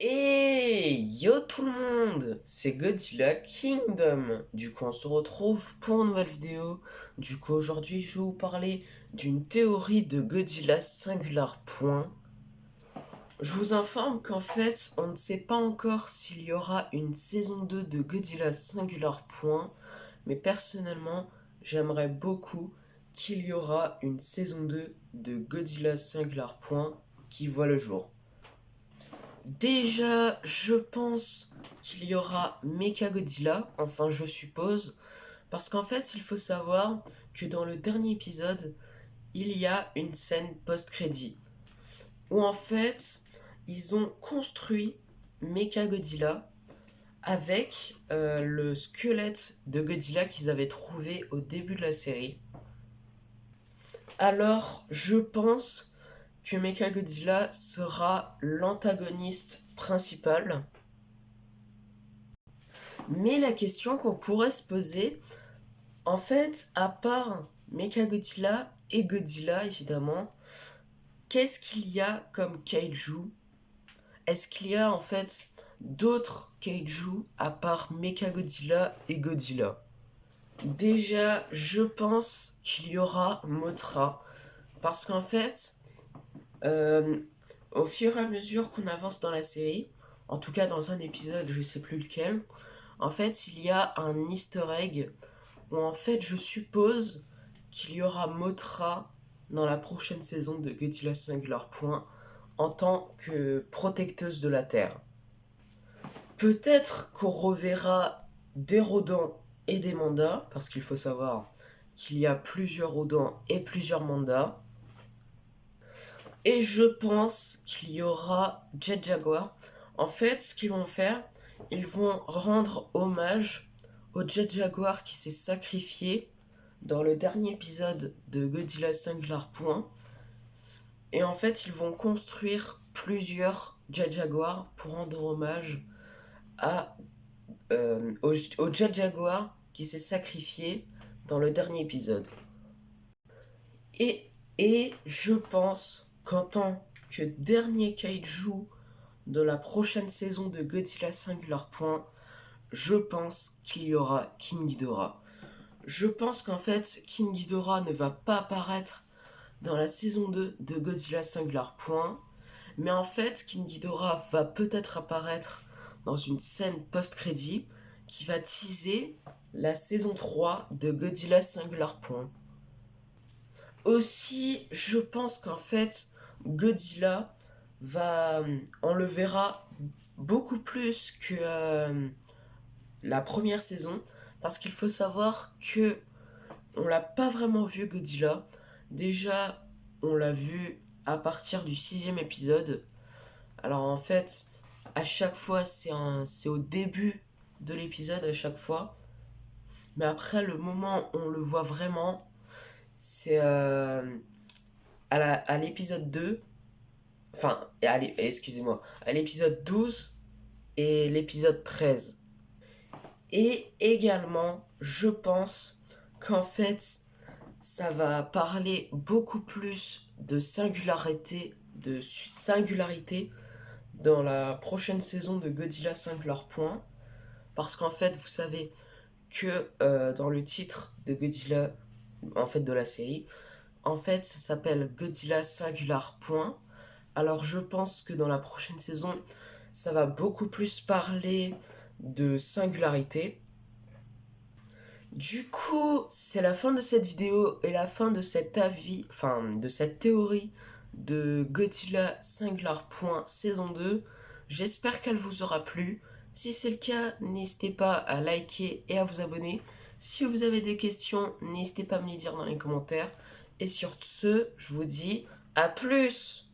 Et yo tout le monde, c'est Godzilla Kingdom. Du coup, on se retrouve pour une nouvelle vidéo. Du coup, aujourd'hui, je vais vous parler d'une théorie de Godzilla Singular Point. Je vous informe qu'en fait, on ne sait pas encore s'il y aura une saison 2 de Godzilla Singular Point, mais personnellement, j'aimerais beaucoup qu'il y aura une saison 2 de Godzilla Singular Point qui voit le jour. Déjà, je pense qu'il y aura Mechagodzilla, enfin je suppose, parce qu'en fait, il faut savoir que dans le dernier épisode, il y a une scène post-crédit, où en fait, ils ont construit Mechagodzilla avec le squelette de Godzilla qu'ils avaient trouvé au début de la série. Alors, je pense que Mechagodzilla sera l'antagoniste principal. Mais la question qu'on pourrait se poser, en fait, à part Mechagodzilla et Godzilla évidemment, qu'est-ce qu'il y a comme kaiju? Est-ce qu'il y a en fait d'autres kaiju à part Mechagodzilla et Godzilla? Déjà, je pense qu'il y aura Mothra. Parce qu'en fait, euh, au fur et à mesure qu'on avance dans la série, en tout cas dans un épisode, je sais plus lequel, en fait, il y a un easter egg où en fait, je suppose qu'il y aura Mothra dans la prochaine saison de Godzilla Singular Point en tant que protecteuse de la Terre. Peut-être qu'on reverra des Rodans et des Mandas, parce qu'il faut savoir qu'il y a plusieurs Rodans et plusieurs Mandas. Et je pense qu'il y aura Jet Jaguar. En fait, ce qu'ils vont faire, ils vont rendre hommage au Jet Jaguar qui s'est sacrifié dans le dernier épisode de Godzilla Singular Point. Et en fait, ils vont construire plusieurs Jet Jaguar pour rendre hommage à, au Jet Jaguar qui s'est sacrifié dans le dernier épisode. Et je pense qu'en tant que dernier kaiju de la prochaine saison de Godzilla Singular Point, je pense qu'il y aura King Ghidorah. Je pense qu'en fait, King Ghidorah ne va pas apparaître dans la saison 2 de Godzilla Singular Point, mais en fait, King Ghidorah va peut-être apparaître dans une scène post-crédit qui va teaser la saison 3 de Godzilla Singular Point. Aussi, je pense qu'en fait, Godzilla va, on le verra beaucoup plus que la première saison, parce qu'il faut savoir que on l'a pas vraiment vu Godzilla. Déjà, on l'a vu à partir du 6e épisode. Alors en fait, à chaque fois, c'est au début de l'épisode à chaque fois. Mais après, le moment où on le voit vraiment, c'est à l'épisode 2. Enfin, excusez-moi, à l'épisode 12 et l'épisode 13. Et également, je pense qu'en fait, ça va parler beaucoup plus de singularité dans la prochaine saison de Godzilla Singular Point. Parce qu'en fait, vous savez que dans le titre de Godzilla, en fait de la série, en fait, ça s'appelle Godzilla Singular Point. Alors je pense que dans la prochaine saison, ça va beaucoup plus parler de singularité. Du coup, c'est la fin de cette vidéo et la fin de cet avis, enfin de cette théorie de Godzilla Singular Point saison 2. J'espère qu'elle vous aura plu. Si c'est le cas, n'hésitez pas à liker et à vous abonner. Si vous avez des questions, n'hésitez pas à me les dire dans les commentaires. Et sur ce, je vous dis à plus!